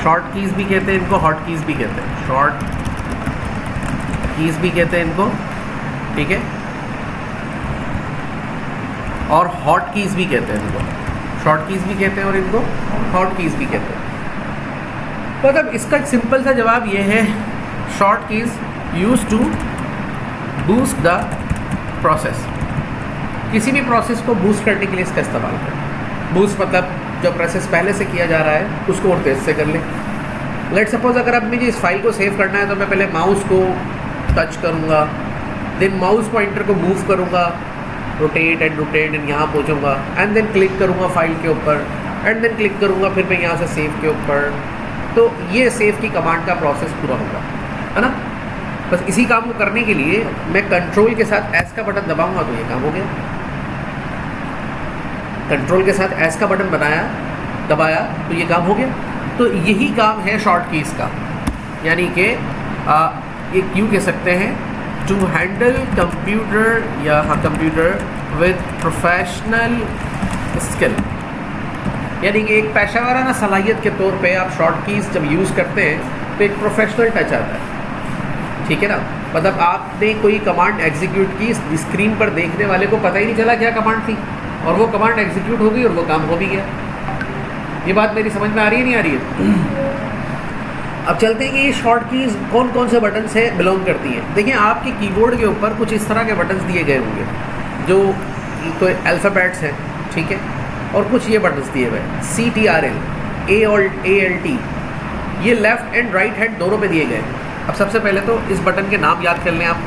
Short keys भी कहते हैं इनको, हॉट कीज़ भी कहते हैं, शॉर्ट कीज़ भी कहते हैं इनको, ठीक है, और हॉट कीज़ भी कहते हैं इनको, शॉर्ट कीज़ भी कहते हैं और इनको हॉट कीज़ भी कहते हैं। मतलब इसका एक सिंपल सा जवाब ये है, short keys use to boost the process, किसी भी प्रोसेस को बूस्ट करने के लिए इसका इस्तेमाल करें। बूस्ट मतलब जो प्रोसेस पहले से किया जा रहा है उसको और तेज से कर ले। लेट सपोज अगर अब मुझे इस फाइल को सेव करना है तो मैं पहले माउस को टच करूँगा, देन माउस पॉइंटर को मूव करूँगा, रोटेट एंड यहाँ पहुँचूँगा, एंड देन क्लिक करूँगा फाइल के ऊपर, एंड देन क्लिक करूँगा फिर मैं यहाँ से सेव के ऊपर। तो ये सेव की कमांड का प्रोसेस पूरा होगा, है ना। बस इसी काम को करने के लिए मैं कंट्रोल के साथ एस का बटन दबाऊँगा तो ये काम हो गया। कंट्रोल के साथ एस का बटन दबाया तो ये काम हो गया। तो यही काम है शॉर्ट कीज़ का, यानी कि एक यूँ कह सकते हैं, टू हैंडल कंप्यूटर या कंप्यूटर विद प्रोफेशनल स्किल, यानी कि एक पेशेवराना सलाहियत के तौर पे आप शॉर्ट कीज़ जब यूज़ करते हैं तो एक प्रोफेशनल टच आता है, ठीक है ना। मतलब आपने कोई कमांड एग्जीक्यूट की, स्क्रीन पर देखने वाले को पता ही नहीं चला क्या कमांड थी, और वो कमांड एग्जीक्यूट हो गई और वो काम हो भी गया। ये बात मेरी समझ में आ रही है नहीं आ रही है? अब चलते हैं कि ये शॉर्ट कीज़ कौन कौन से बटन से बिलोंग करती हैं। देखिए आपके कीबोर्ड के ऊपर कुछ इस तरह के बटन्स दिए गए होंगे जो तो अल्फ़ाबेट्स हैं, ठीक है, और कुछ ये बटन्स दिए हुए हैं CTRL, ALT, ये लेफ़्ट एंड राइट हैंड दोनों पे दिए गए हैं। अब सबसे पहले तो इस बटन के नाम याद कर लें आप।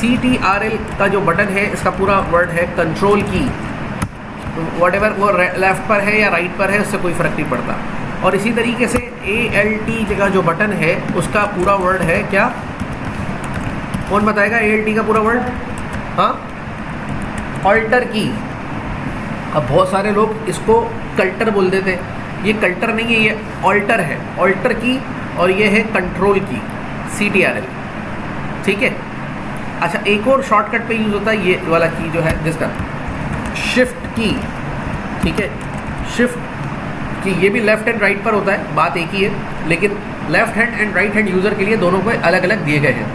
CTRL का जो बटन है इसका पूरा वर्ड है कंट्रोल की, व्हाटएवर वो लेफ़्ट पर है या राइट पर है उससे कोई फ़र्क नहीं पड़ता। और इसी तरीके से ALT का जो बटन है उसका पूरा वर्ड है क्या, कौन बताएगा ALT का पूरा वर्ड? हाँ, ऑल्टर की। अब बहुत सारे लोग इसको कल्टर बोल देते हैं, ये कल्टर नहीं है, ये ऑल्टर है, ऑल्टर की, और ये है कंट्रोल की, CTRL, ठीक है। अच्छा, एक और शॉर्टकट पे यूज़ होता है ये वाला की जो है जिसका शिफ्ट की, ठीक है, शिफ्ट की, ये भी लेफ़्ट एंड राइट पर होता है, बात एक ही है, लेकिन left hand and right hand user के लिए दोनों को अलग अलग दिए गए हैं।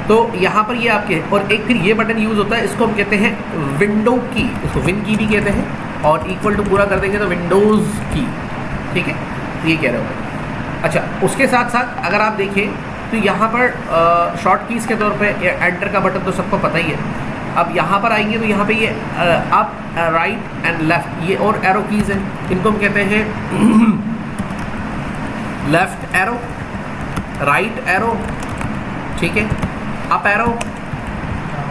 तो यहाँ पर ये आपके, और एक फिर ये बटन यूज़ होता है, इसको हम कहते हैं विंडो की, इसको विन की भी कहते हैं, और इक्वल टू पूरा कर देंगे तो विंडोज़ की, ठीक है, ये कह रहे हो। अच्छा, उसके साथ साथ अगर आप देखें तो यहाँ पर शॉर्ट कीज़ के तौर पे एंटर का बटन तो सबको पता ही है। अब यहाँ पर आएंगे तो यहाँ पे ये अप, राइट एंड लेफ़्ट, ये और एरो कीज़ हैं, इनको हम कहते हैं लेफ़्ट एरो, राइट एरो, ठीक है, अप एरो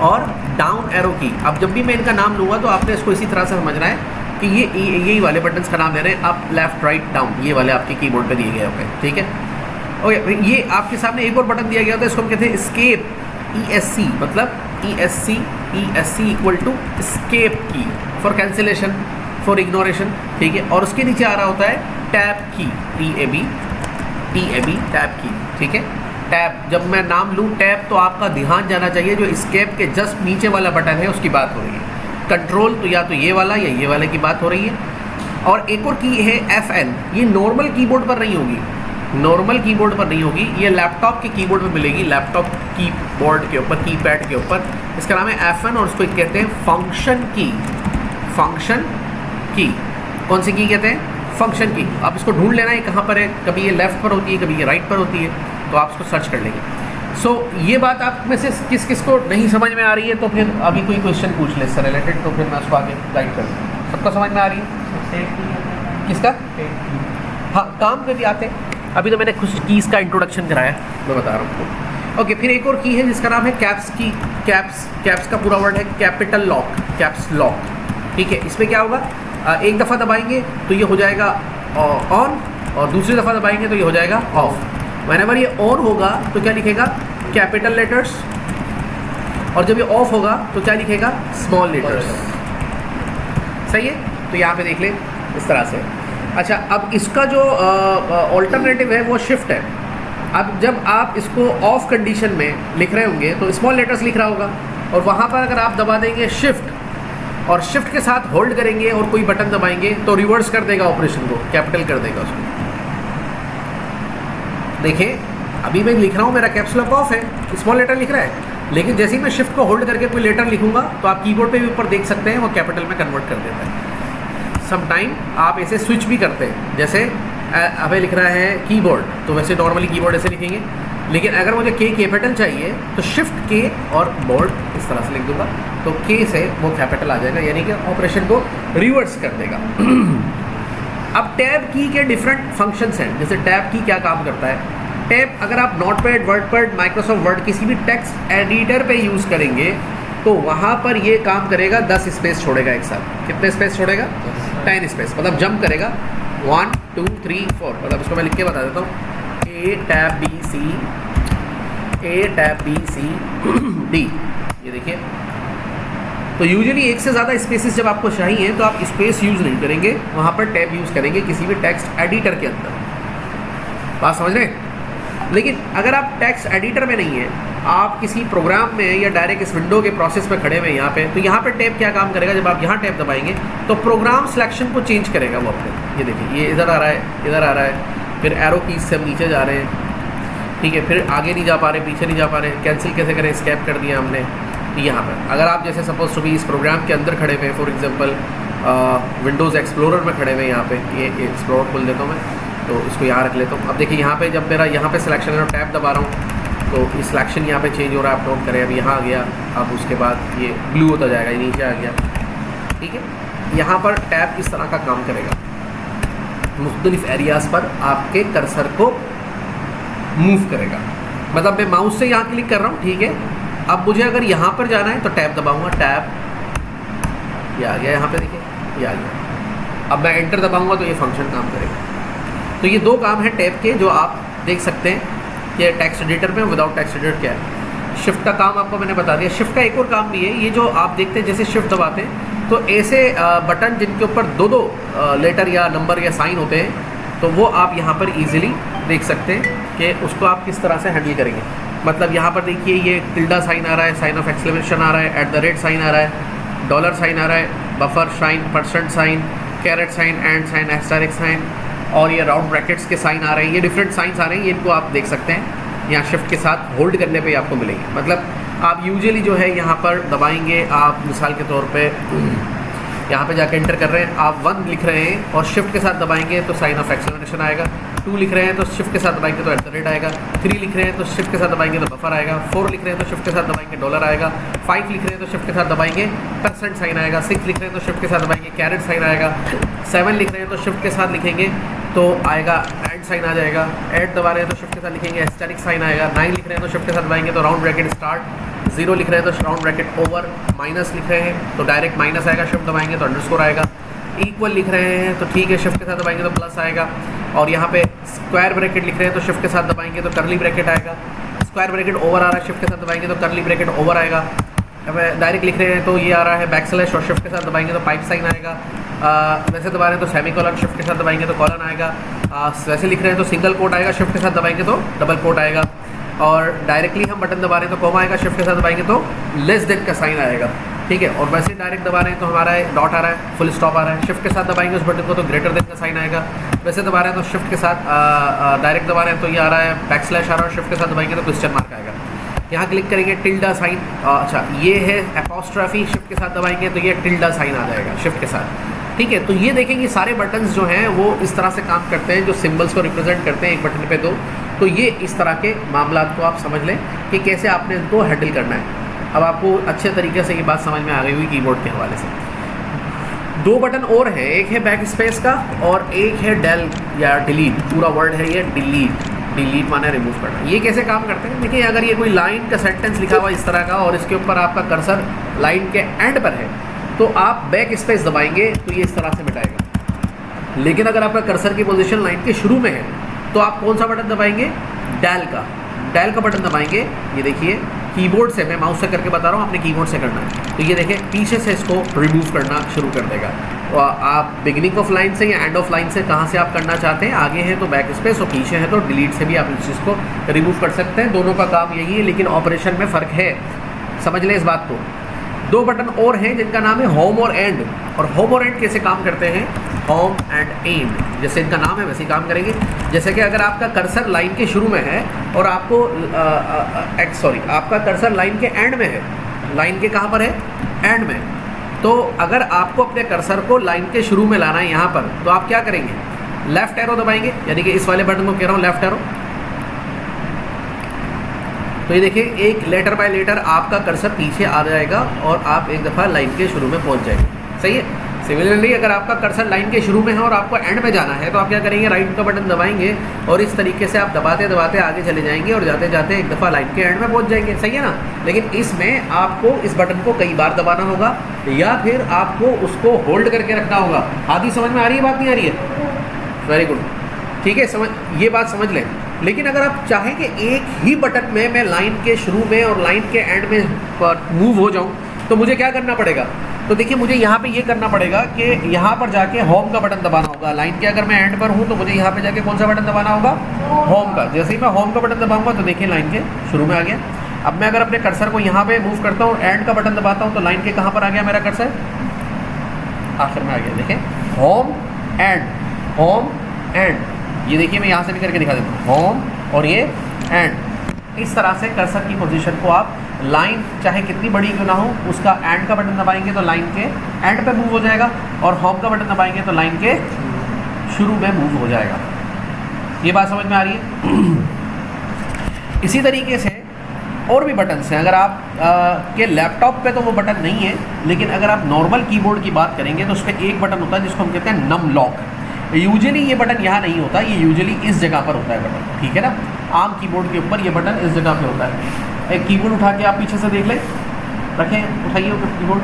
और डाउन एरो की। अब जब भी मैं इनका नाम लूँगा तो आपने इसको इसी तरह से समझना है कि ये यही वाले बटन्स का नाम दे रहे हैं, अप, लेफ़्ट, राइट, डाउन, ये वाले आपके कीबोर्ड पे दिए गए होंगे, ठीक है। ओके, ये आपके सामने एक और बटन दिया गया होता है, इसको हम कहते हैं एस्केप, ESC, मतलब ESC इक्वल टू एस्केप की, फॉर कैंसिलेशन, फॉर इग्नोरेशन, ठीक है। और उसके नीचे आ रहा होता है टैब की, TAB, टैब की, ठीक है। टैब, जब मैं नाम लूँ टैब तो आपका ध्यान जाना चाहिए जो एस्केप के जस्ट नीचे वाला बटन है उसकी बात हो रही है। कंट्रोल तो या तो ये वाला या ये वाले की बात हो रही है। और एक और की है FN, ये नॉर्मल कीबोर्ड पर नहीं होगी, नॉर्मल कीबोर्ड पर नहीं होगी, ये लैपटॉप के कीबोर्ड में मिलेगी, लैपटॉप कीबोर्ड के ऊपर, कीपैड के ऊपर। इसका नाम है FN और उसको कहते हैं फंक्शन की, फंक्शन की। कौन सी की कहते हैं? फंक्शन की। आप इसको ढूंढ लेना है कहाँ पर है, कभी ये लेफ़्ट पर होती है, कभी ये राइट पर होती है, तो आप इसको सर्च कर लेंगे। सो ये बात आप में से किस किस को नहीं समझ में आ रही है तो फिर अभी कोई क्वेश्चन पूछ ले इससे रिलेटेड, तो फिर मैं उसको आगे गाइड कर दूँ। सबको समझ में आ रही है? किसका? हाँ, काम पे भी आते हैं। अभी तो मैंने कुछ कीज़ का इंट्रोडक्शन कराया, मैं बता रहा हूँ। ओके, फिर एक और की है जिसका नाम है कैप्स की। कैप्स का पूरा वर्ड है कैपिटल लॉक, कैप्स लॉक, ठीक है। इसमें क्या होगा, एक दफ़ा दबाएंगे तो ये हो जाएगा ऑन, और दूसरी दफ़ा दबाएंगे तो ये हो जाएगा ऑफ। व्हेनेवर ये ऑन होगा तो क्या लिखेगा, कैपिटल लेटर्स, और जब ये ऑफ होगा तो क्या लिखेगा, स्मॉल लेटर्स। सही है, तो यहाँ पे देख लें इस तरह से। अच्छा, अब इसका जो ऑल्टरनेटिव है वो शिफ्ट है। अब जब आप इसको ऑफ कंडीशन में लिख रहे होंगे तो स्मॉल लेटर्स लिख रहा होगा, और वहाँ पर अगर आप दबा देंगे शिफ्ट और शिफ्ट के साथ होल्ड करेंगे और कोई बटन दबाएंगे तो रिवर्स कर देगा ऑपरेशन को, कैपिटल कर देगा उसको। देखिए अभी मैं लिख रहा हूँ, मेरा कैप्स लॉक ऑफ है, स्मॉल लेटर लिख रहा है, लेकिन जैसे ही मैं शिफ्ट को होल्ड करके कोई लेटर लिखूंगा तो आप कीबोर्ड पे भी ऊपर देख सकते हैं वो कैपिटल में कन्वर्ट कर देता है। सम टाइम आप ऐसे स्विच भी करते हैं, जैसे हमें लिख रहा है कीबोर्ड, तो वैसे नॉर्मली कीबोर्ड ऐसे लिखेंगे, लेकिन अगर मुझे के कैपिटल चाहिए तो शिफ्ट के और बोर्ड इस तरह से लिख दूंगा, तो के से वो कैपिटल आ जाएगा, यानी कि ऑपरेशन को रिवर्स कर देगा। अब टैब की के डिफरेंट फंक्शंस हैं, जैसे टैब की क्या काम करता है। टैब अगर आप नोटपैड, वर्डपैड, माइक्रोसॉफ्ट वर्ड किसी भी टेक्स्ट एडिटर पे यूज़ करेंगे तो वहाँ पर ये काम करेगा 10 स्पेस छोड़ेगा एक साथ। कितने स्पेस छोड़ेगा? 10 स्पेस, मतलब जंप करेगा 1 2 3 4। मतलब इसको मैं लिख के बता देता हूँ, ए टैब बी सी डी। ये देखिए, तो यूजुअली एक से ज़्यादा स्पेसेस जब आपको चाहिए तो आप स्पेस यूज़ नहीं करेंगे, वहाँ पर टैब यूज़ करेंगे किसी भी टेक्स्ट एडिटर के अंदर। बात समझ रहे हैं? लेकिन अगर आप टेक्स्ट एडिटर में नहीं है, आप किसी प्रोग्राम में या डायरेक्ट इस विंडो के प्रोसेस में खड़े हुए यहाँ पे, तो यहाँ पे टैब क्या काम करेगा, जब आप यहाँ टैब दबाएंगे तो प्रोग्राम सिलेक्शन को चेंज करेगा वो अपने। ये देखिए, ये इधर आ रहा है, इधर आ रहा है, फिर एरो कीज से हम नीचे जा रहे हैं, ठीक है, फिर आगे नहीं जा पा रहे, पीछे नहीं जा पा रहे, कैंसिल कैसे करें, स्कैप कर दिया हमने। यहाँ पर अगर आप जैसे सपोज टू बी इस प्रोग्राम के अंदर खड़े हुए, फॉर एग्जांपल विंडोज़ एक्सप्लोरर में खड़े हुए, यहाँ पे ये एक्सप्लोरर खोल देता हूँ मैं, तो इसको यहाँ रख लेता हूँ। अब देखिए यहाँ पे जब मेरा यहाँ पे सिलेक्शन है, टैब दबा रहा हूँ तो ये सिलेक्शन यहाँ पे चेंज हो रहा है, आप नोट करें। अब यहाँ आ गया, अब उसके बाद ये ब्लू होता जाएगा, ये नीचे आ गया, ठीक है। यहाँ पर टैब इस तरह का काम करेगा, मुख्तलिफ एरियाज़ पर आपके कर्सर को मूव करेगा। मतलब मैं माउस से यहाँ क्लिक कर रहा हूँ, ठीक है। अब मुझे अगर यहाँ पर जाना है तो टैब दबाऊँगा, टैब, ये आ गया, यहाँ पे देखिए ये आ गया। अब मैं एंटर दबाऊँगा तो ये फंक्शन काम करेगा। तो ये दो काम हैं टैब के जो आप देख सकते हैं कि टेक्स्ट एडिटर में, विदाउट टेक्स्ट एडिटर क्या है। शिफ्ट का काम आपको मैंने बता दिया। शिफ्ट का एक और काम भी है, ये जो आप देखते हैं जैसे शिफ्ट दबाते हैं तो ऐसे बटन जिनके ऊपर दो लेटर या नंबर या साइन होते हैं, तो वो आप यहाँ पर ईजिली देख सकते हैं कि उसको आप किस तरह से हैंडल करेंगे। मतलब यहाँ पर देखिए ये टिल्डा साइन आ रहा है, साइन ऑफ एक्सक्लेमेशन आ रहा है, @ साइन आ रहा है, डॉलर साइन आ रहा है, buffer sign, percent sign, caret sign, and sign, asterisk sign, और ये राउंड ब्रैकेट्स के साइन आ रहे हैं। ये डिफरेंट साइंस आ रहे हैं, ये इनको आप देख सकते हैं। यहाँ शिफ्ट के साथ होल्ड करने पे आपको मिलेंगे। मतलब आप यूजुअली जो है यहाँ पर दबाएंगे, आप मिसाल के तौर पे यहाँ पे जाके एंटर कर रहे हैं, आप 1 लिख रहे हैं और शिफ्ट के साथ दबाएंगे तो साइन ऑफ एक्सक्लेमेशन आएगा, 2 लिख रहे हैं तो शिफ्ट के साथ दबाएंगे तो @ आएगा, 3 लिख रहे हैं तो शिफ्ट के साथ दबाएंगे तो बफर आएगा, 4 लिख रहे हैं तो शिफ्ट के साथ दबाएंगे डॉलर आएगा, 5 लिख रहे हैं तो शिफ्ट के साथ दबाएंगे परसेंट साइन आएगा, 6 लिख रहे हैं तो शिफ्ट के साथ दबाएंगे कैरेट साइन आएगा, 7 लिख रहे हैं तो शिफ्ट के साथ लिखेंगे तो आएगा एंड साइन आ जाएगा, 8 दबा रहे हैं तो शिफ्ट के साथ लिखेंगे एस्टेरिक साइन आएगा, 9 लिख रहे हैं तो शिफ्ट के साथ दबाएंगे तो राउंड ब्रैकेट स्टार्ट, 0 लिख रहे हैं तो राउंड ब्रैकेट ओवर, माइनस लिख रहे हैं तो डायरेक्ट माइनस आएगा, शिफ्ट दबाएंगे तो अंडरस्कोर आएगा, इक्वल लिख रहे हैं तो ठीक है शिफ्ट के साथ दबाएंगे तो प्लस आएगा, और यहाँ पे स्क्वायर ब्रैकेट लिख रहे हैं तो शिफ्ट के साथ दबाएंगे तो कर्ली ब्रैकेट आएगा, स्क्वायर ब्रैकेट ओवर आ रहा है शिफ्ट के साथ दबाएंगे तो कर्ली ब्रैकेट ओवर आएगा, डायरेक्ट लिख रहे हैं तो ये आ रहा है बैकस्लैश और शिफ्ट के साथ दबाएंगे तो पाइप साइन आएगा, वैसे दबा रहे हैं तो सेमीकोलन, शिफ्ट के साथ दबाएंगे तो कॉलन आएगा, वैसे लिख रहे हैं तो सिंगल कोट आएगा, शिफ्ट के साथ दबाएंगे तो डबल कोट आएगा, और डायरेक्टली हम बटन दबा रहे हैं तो कॉमा आएगा, शिफ्ट के साथ दबाएंगे तो लेस देन का साइन आएगा, ठीक है। और वैसे डायरेक्ट दबा रहे हैं तो हमारा डॉट आ रहा है, फुल स्टॉप आ रहा है, शिफ्ट के साथ दबाएंगे उस बटन को तो ग्रेटर देन का साइन आएगा, वैसे दबा रहे हैं तो शिफ्ट के साथ डायरेक्ट दबा रहे हैं तो ये आ रहा है बैकस्लैश आ रहा है, शिफ्ट के साथ दबाएंगे तो क्वेश्चन मार्क आएगा। यहाँ क्लिक करेंगे टिल्डा साइन, अच्छा ये है एपोस्ट्रॉफी, शिफ्ट के साथ दबाएंगे तो ये टिल्डा साइन आ जाएगा शिफ्ट के साथ, ठीक है। तो ये देखेंगे सारे बटन्स जो हैं वो इस तरह से काम करते हैं, जो सिंबल्स को रिप्रेजेंट करते हैं एक बटन पे दो। तो ये इस तरह के मामला को आप समझ लें कि कैसे आपने इनको हैंडल करना है। अब आपको अच्छे तरीके से ये बात समझ में आ गई हुई कीबोर्ड के हवाले से। 2 बटन और हैं, एक है बैक स्पेस का और एक है डेल या डिलीट, पूरा वर्ड है ये डिलीट, डिलीट माने रिमूव करना। ये कैसे काम करते हैं देखिए, अगर ये कोई लाइन का सेंटेंस लिखा हुआ इस तरह का और इसके ऊपर आपका कर्सर लाइन के एंड पर है तो आप बैक स्पेस दबाएंगे तो ये इस तरह से मिटाएगा। लेकिन अगर आपका कर्सर की पोजीशन लाइन के शुरू में है तो आप कौन सा बटन दबाएंगे, डेल का बटन दबाएंगे। ये देखिए कीबोर्ड से, मैं माउस से करके बता रहा हूँ, आपने कीबोर्ड से करना है। तो ये देखिए पीछे से इसको रिमूव करना शुरू कर देगा। और आप बिगिनिंग ऑफ लाइन से या एंड ऑफ लाइन से कहाँ से आप करना चाहते हैं, आगे है तो बैक स्पेस और पीछे है तो डिलीट से भी आप इस चीज़ को रिमूव कर सकते हैं। दोनों का काम यही है, लेकिन ऑपरेशन में फ़र्क है, समझ लें इस बात को। दो बटन और हैं जिनका नाम है होम और एंड। और होम और एंड कैसे काम करते हैं? होम एंड एंड, जैसे इनका नाम है वैसे ही काम करेंगे। जैसे कि अगर आपका कर्सर लाइन के शुरू में है और आपको आपका कर्सर लाइन के एंड में है, लाइन के कहाँ पर है? एंड में। तो अगर आपको अपने कर्सर को लाइन के शुरू में लाना है यहाँ पर, तो आप क्या करेंगे? लेफ्ट एरो दबाएंगे, यानी कि इस वाले बटन को कह रहा हूँ लेफ्ट एरो। तो ये देखिए एक लेटर बाय लेटर आपका कर्सर पीछे आ जाएगा और आप एक दफ़ा लाइन के शुरू में पहुँच जाएंगे। सही है। सिमिलरली अगर आपका कर्सर लाइन के शुरू में है और आपको एंड में जाना है, तो आप क्या करेंगे? राइट का बटन दबाएंगे और इस तरीके से आप दबाते दबाते आगे चले जाएंगे और जाते जाते एक दफ़ा लाइन के एंड में पहुंच जाएंगे। सही है ना। लेकिन इसमें आपको इस बटन को कई बार दबाना होगा या फिर आपको उसको होल्ड करके रखना होगा। आधी समझ में आ रही है? बात नहीं आ रही है? वेरी गुड, ठीक है, समझ, ये बात समझ लें। लेकिन अगर आप चाहें कि एक ही बटन में मैं लाइन के शुरू में और लाइन के एंड में मूव हो जाऊं, तो मुझे क्या करना पड़ेगा? तो देखिए मुझे यहाँ पे ये करना पड़ेगा कि यहाँ पर जाके होम का बटन दबाना होगा। लाइन के अगर मैं एंड पर हूँ तो मुझे यहाँ पे जाके कौन सा बटन दबाना होगा? होम का। जैसे ही मैं होम का बटन दबाऊंगा तो देखिए लाइन के शुरू में आ गया। अब मैं अगर अपने कर्सर को यहाँ पे मूव करता हूँ, एंड का बटन दबाता हूँ, तो लाइन के कहाँ पर आ गया मेरा कर्सर? आखिर में आ गया। देखिए होम एंड, होम एंड। ये देखिए मैं यहाँ से भी करके दिखा देता हूँ, होम और ये एंड। इस तरह से कर्सर की पोजीशन को आप, लाइन चाहे कितनी बड़ी क्यों ना हो, उसका एंड का बटन दबाएंगे तो लाइन के एंड पे मूव हो जाएगा और होम का बटन दबाएंगे तो लाइन के शुरू में मूव हो जाएगा। ये बात समझ में आ रही है? इसी तरीके से और भी बटन्स हैं। अगर आप के लैपटॉप पे तो वो बटन नहीं है, लेकिन अगर आप नॉर्मल कीबोर्ड की बात करेंगे तो उस पर एक बटन होता है जिसको हम कहते हैं नम लॉक। यूजुअली ये बटन यहाँ नहीं होता, ये यूजुअली इस जगह पर होता है बटन, ठीक है ना। आम कीबोर्ड के ऊपर ये बटन इस जगह पे होता है। एक कीबोर्ड उठा के आप पीछे से देख लें, रखें, उठाइए कीबोर्ड।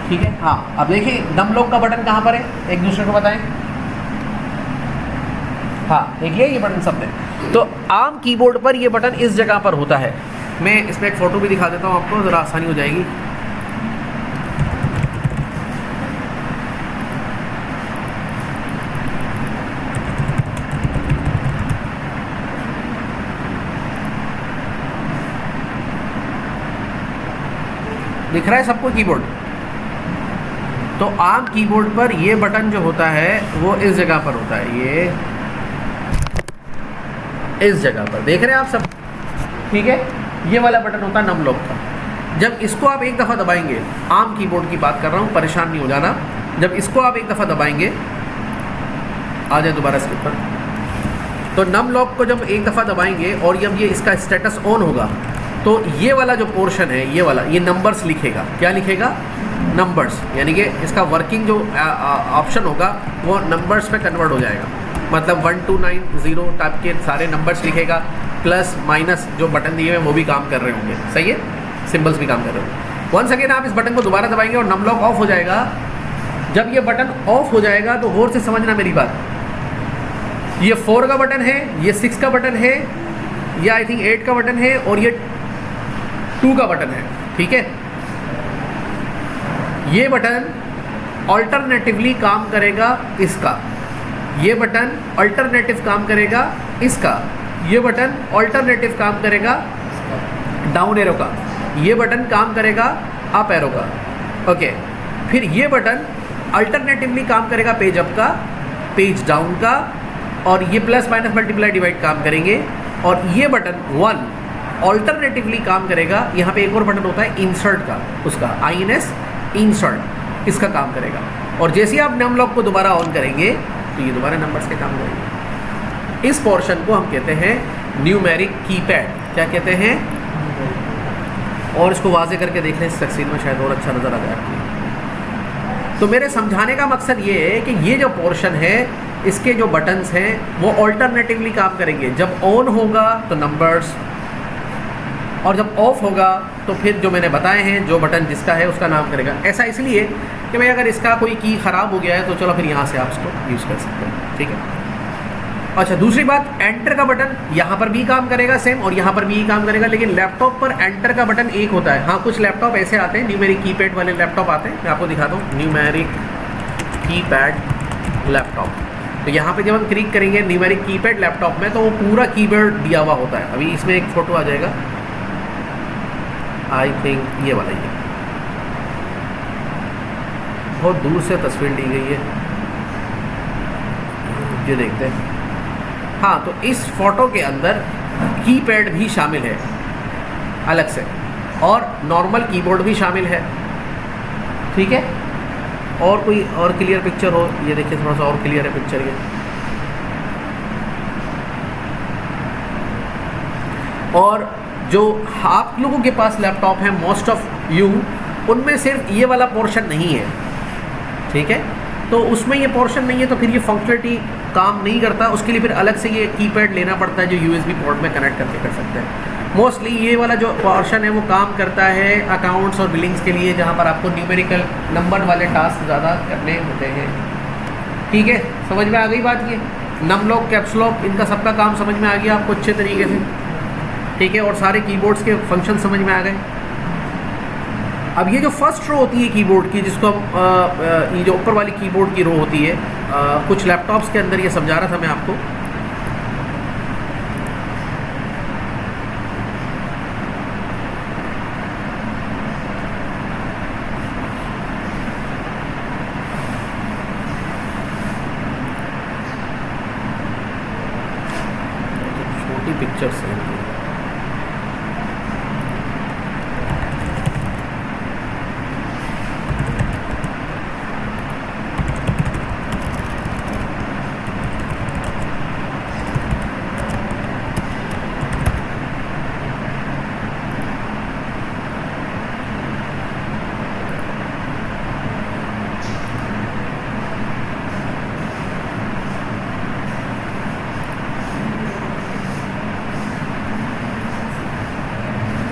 ठीक है, हाँ। अब देखिए नम लॉक का बटन कहाँ पर है, एक दूसरे को बताएं। हाँ देखिए ये बटन सब में। तो आम कीबोर्ड पर ये बटन इस जगह पर होता है। मैं इसमें एक फ़ोटो भी दिखा देता हूँ आपको, ज़रा आसानी हो जाएगी। दिख रहा है सबको कीबोर्ड? तो आम कीबोर्ड पर ये बटन जो होता है वो इस जगह पर होता है, ये इस जगह पर देख रहे हैं आप सब, ठीक है। ये वाला बटन होता है नम लॉक का। जब इसको आप एक दफ़ा दबाएंगे, आम कीबोर्ड की बात कर रहा हूँ, परेशान नहीं हो जाना। जब इसको आप एक दफ़ा दबाएंगे, आ जाए दोबारा इसके ऊपर, तो नम लॉक को जब एक दफ़ा दबाएंगे और जब ये इसका स्टेटस ऑन होगा, तो ये वाला जो पोर्शन है, ये वाला, ये नंबर्स लिखेगा। क्या लिखेगा? नंबर्स। यानी कि इसका वर्किंग जो ऑप्शन होगा वो नंबर्स पे कन्वर्ट हो जाएगा। मतलब 1 2 9 0 टाइप के सारे नंबर्स लिखेगा, प्लस माइनस जो बटन दिए हुए वो भी काम कर रहे होंगे। सही है, सिंबल्स भी काम कर रहे होंगे। वंस अगेन आप इस बटन को दोबारा दबाएंगे और नम लॉक ऑफ हो जाएगा। जब ये बटन ऑफ हो जाएगा तो गौर से समझना मेरी बात, ये 4 का बटन है, ये 6 का बटन है, ये आई थिंक 8 का बटन है और ये 2 का बटन है, ठीक है। ये बटन अल्टरनेटिवली काम करेगा इसका, ये बटन अल्टरनेटिव काम करेगा इसका, ये बटन अल्टरनेटिव काम करेगा डाउन एरो का, ये बटन काम करेगा अप एरो का, ओके। फिर ये बटन अल्टरनेटिवली काम करेगा पेज अप का, पेज डाउन का, और ये प्लस माइनस मल्टीप्लाई डिवाइड काम करेंगे। और ये बटन 1 ऑल्टरनेटिवली काम करेगा। यहाँ पे एक और बटन होता है इंसर्ट का, उसका INS इंसर्ट, इसका काम करेगा। और जैसे ही आप नम लॉक को दोबारा ऑन करेंगे तो ये दोबारा नंबर्स के काम करेंगे। इस पोर्शन को हम कहते हैं न्यूमेरिक कीपैड। क्या कहते हैं? और इसको वाजे करके देख लें, इस तस्वीर में शायद और अच्छा नज़र आ जाए। तो मेरे समझाने का मकसद ये है कि ये जो पोर्शन है, इसके जो बटन्स हैं वो ऑल्टरनेटिवली काम करेंगे। जब ऑन होगा तो नंबर्स, और जब ऑफ होगा तो फिर जो मैंने बताए हैं, जो बटन जिसका है उसका नाम करेगा। ऐसा इसलिए कि भाई अगर इसका कोई की ख़राब हो गया है तो चलो फिर यहाँ से आप इसको यूज़ कर सकते हैं, ठीक है। अच्छा, दूसरी बात, एंटर का बटन यहाँ पर भी काम करेगा सेम, और यहाँ पर भी काम करेगा, लेकिन लैपटॉप पर एंटर का बटन एक होता है। हाँ, कुछ लैपटॉप ऐसे आते हैं, न्यूमेरिक कीपैड वाले लैपटॉप आते हैं, मैं आपको दिखाता हूँ। न्यूमेरिक कीपैड लैपटॉप, तो यहाँ पे जब हम क्लिक करेंगे न्यूमेरिक कीपैड लैपटॉप में तो वो पूरा कीबोर्ड दिया हुआ होता है। अभी इसमें एक फ़ोटो आ जाएगा, आई थिंक ये वाला ही है, बहुत दूर से तस्वीर ली गई है, ये देखते हैं। हाँ, तो इस फोटो के अंदर कीपैड भी शामिल है अलग से, और नॉर्मल कीबोर्ड भी शामिल है। ठीक है, और कोई और क्लियर पिक्चर हो, ये देखिए थोड़ा सा और क्लियर है पिक्चर ये। और जो आप लोगों के पास लैपटॉप है मोस्ट ऑफ यू, उनमें सिर्फ ये वाला पोर्शन नहीं है। ठीक है, तो उसमें ये पोर्शन नहीं है तो फिर ये फंक्शनलिटी काम नहीं करता, उसके लिए फिर अलग से ये कीपैड लेना पड़ता है जो यूएसबी पोर्ट में कनेक्ट करके कर सकते हैं। मोस्टली ये वाला जो पोर्शन है वो काम करता है अकाउंट्स और बिलिंग्स के लिए, जहाँ पर आपको न्यूमेरिकल नंबर वाले टास्क ज़्यादा करने होते हैं। ठीक है, समझ में आ गई बात ये? नम लॉक, कैप्स लॉक, इनका सबका काम समझ में आ गया आपको अच्छे तरीके से। ठीक है, और सारे कीबोर्ड्स के फंक्शन समझ में आ गए। अब ये जो फर्स्ट रो होती है कीबोर्ड की, जिसको हम ये जो ऊपर वाली कीबोर्ड की रो होती है, कुछ लैपटॉप्स के अंदर ये समझा रहा था मैं आपको। छोटी पिक्चर्स हैं।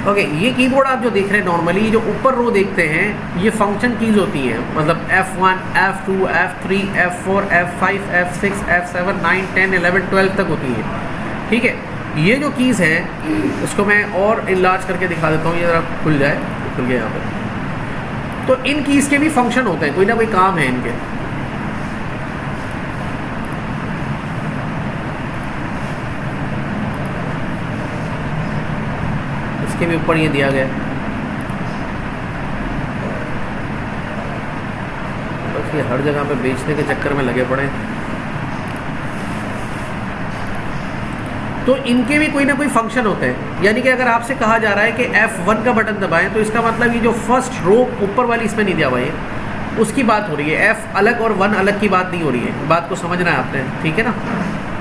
ओके, ये कीबोर्ड आप जो देख रहे हैं नॉर्मली, जो ऊपर रो देखते हैं, ये फंक्शन कीज होती हैं, मतलब F1, F2, F3, F4, F5, F6, F7, 9, 10, 11, 12 तक होती है। ठीक है, ये जो कीज़ हैं इसको मैं और इनलार्ज करके दिखा देता हूँ, ये ज़रा खुल जाए, खुल गया यहाँ पर। तो इन कीज़ के भी फंक्शन होते हैं, कोई ना कोई काम है इनके। के भी ऊपर ये दिया गया, बस ये हर जगह पे बेचने के चक्कर में लगे पड़े। तो इनके भी कोई ना कोई फंक्शन होते हैं, यानी कि अगर आपसे कहा जा रहा है कि F1 का बटन दबाएं, तो इसका मतलब ये जो फर्स्ट रो ऊपर वाली इसमें नहीं दिया हुआ है, उसकी बात हो रही है। F अलग और 1 अलग की बात नहीं हो रही है, बात को समझना है आपने। ठीक है ना,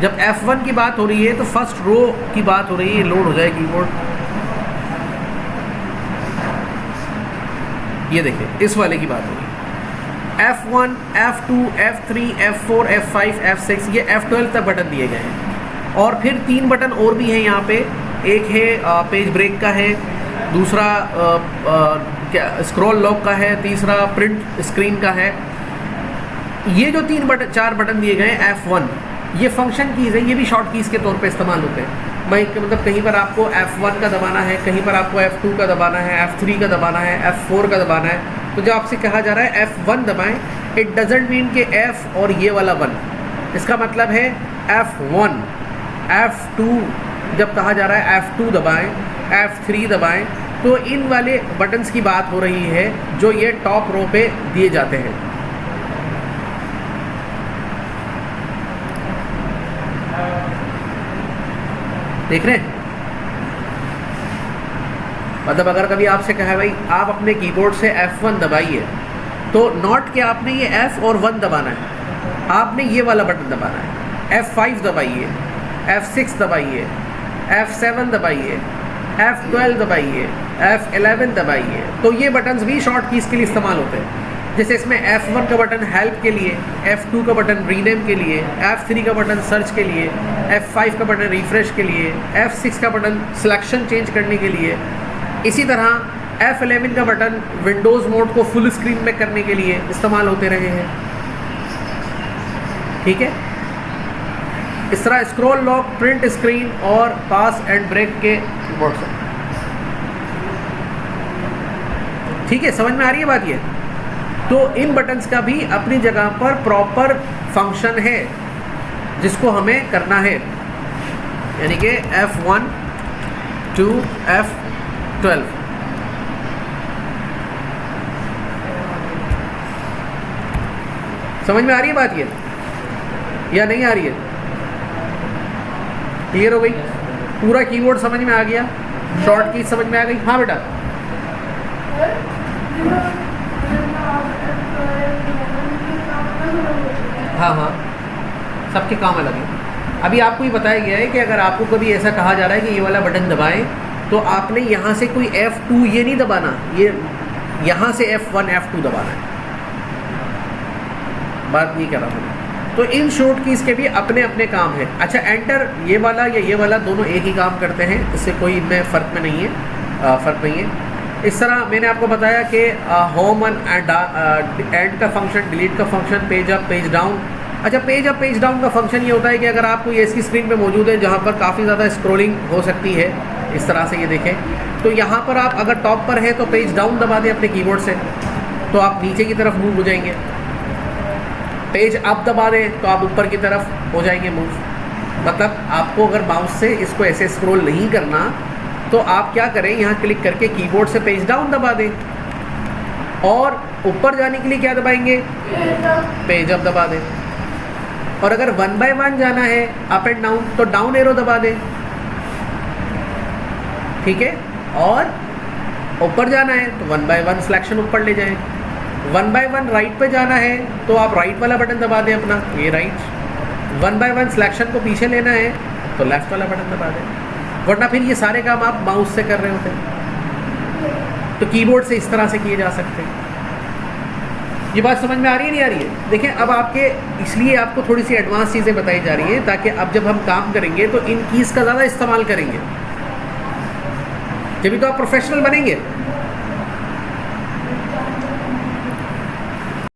जब F1 की बात हो रही है तो फर्स्ट रो की बात हो रही है। लोड हो जाए कीबोर्ड, ये देखिए इस वाले की बात हो रही है। F1, F2, F3, F4, F5, F6, ये F12 तक बटन दिए गए हैं। और फिर 3 बटन और भी हैं यहाँ पे, एक है पेज ब्रेक का है, दूसरा स्क्रॉल लॉक का है, तीसरा प्रिंट स्क्रीन का है। ये जो 4 बटन दिए गए हैं F1, ये फंक्शन कीज़ है, ये भी शॉर्ट कीज़ के तौर पे इस्तेमाल होते हैं। मतलब कहीं पर आपको F1 का दबाना है, कहीं पर आपको F2 का दबाना है, F3 का दबाना है, F4 का दबाना है। तो जब आपसे कहा जा रहा है F1 दबाएं, इट डजेंट मीन कि F और ये वाला 1, इसका मतलब है F1। F2 जब कहा जा रहा है F2 दबाएं, F3 दबाएं, तो इन वाले बटन्स की बात हो रही है जो ये टॉप रो पे दिए जाते हैं। देख रहे हैं? मतलब अगर कभी आपसे कहा है भाई आप अपने कीबोर्ड से F1 दबाइए, तो नॉट कि आपने ये F और 1 दबाना है, आपने ये वाला बटन दबाना है। F5 दबाइए, F6 दबाइए, F7 दबाइए, F12 दबाइए, F11 दबाइए। तो ये बटन्स भी शॉर्ट कीज़ के लिए इस्तेमाल होते हैं। जैसे इसमें F1 का बटन हेल्प के लिए, F2 का बटन रीनेम के लिए, F3 का बटन सर्च के लिए, F5 का बटन रिफ्रेश के लिए, F6 का बटन सिलेक्शन चेंज करने के लिए। इसी तरह F11 का बटन विंडोज़ मोड को फुल स्क्रीन में करने के लिए इस्तेमाल होते रहे हैं। ठीक है, इस तरह स्क्रॉल लॉक, प्रिंट स्क्रीन और पास एंड ब्रेक के कीबोर्ड से। ठीक है, समझ में आ रही है बात ये? तो इन बटन्स का भी अपनी जगह पर प्रॉपर फंक्शन है। जिसको हमें करना है, यानी कि F1 to F12। समझ में आ रही है बात ये या नहीं आ रही है? क्लियर हो गई? पूरा कीबोर्ड समझ में आ गया? शॉर्ट की समझ में आ गई? हाँ बेटा। हाँ हाँ, सबके काम अलग है। अभी आपको ये बताया गया है कि अगर आपको कभी ऐसा कहा जा रहा है कि ये वाला बटन दबाएं, तो आपने यहाँ से कोई F2 ये नहीं दबाना, ये यहाँ से F1 F2 दबाना है। बात नहीं कर रहा हूँ। तो इन शॉर्ट कीज़ के भी अपने अपने काम हैं। अच्छा, एंटर ये वाला या ये वाला दोनों एक ही काम करते हैं, इससे कोई इनमें फ़र्क में नहीं है, फ़र्क नहीं है। इस तरह मैंने आपको बताया कि होम एंड एंड का फंक्शन, डिलीट का function, page up page down. अच्छा, पेज अप पेज डाउन का फंक्शन ये होता है कि अगर आपको ये इसकी स्क्रीन पे मौजूद है जहाँ पर काफ़ी ज़्यादा स्क्रॉलिंग हो सकती है, इस तरह से ये देखें, तो यहाँ पर आप अगर टॉप पर है तो पेज डाउन दबा दें अपने कीबोर्ड से, तो आप नीचे की तरफ मूव हो जाएंगे। पेज अप दबा दें तो आप ऊपर की तरफ हो जाएंगे मूव। मतलब आपको अगर माउस से इसको ऐसे स्क्रॉल नहीं करना, तो आप क्या करें, यहाँ क्लिक करके कीबोर्ड से पेज डाउन दबा दें, और ऊपर जाने के लिए क्या दबाएंगे, पेज अप दबा दें। और अगर 1 by 1 जाना है अप एंड डाउन, तो डाउन एरो दबा दें, ठीक है। और ऊपर जाना है तो 1 by 1 सिलेक्शन ऊपर ले जाएं। 1 by 1 राइट पे जाना है तो आप राइट वाला बटन दबा दें अपना, ये राइट। 1 by 1 सिलेक्शन को पीछे लेना है तो लेफ्ट वाला बटन दबा दें, वरना फिर ये सारे काम आप माउस से कर रहे होते हैं। तो कीबोर्ड से इस तरह से किए जा सकते हैं। ये बात समझ में आ रही है नहीं आ रही है? देखें, अब आपके इसलिए आपको थोड़ी सी एडवांस चीज़ें बताई जा रही हैं ताकि अब जब हम काम करेंगे तो इन कीज़ का ज़्यादा इस्तेमाल करेंगे, जब भी तो आप प्रोफेशनल बनेंगे।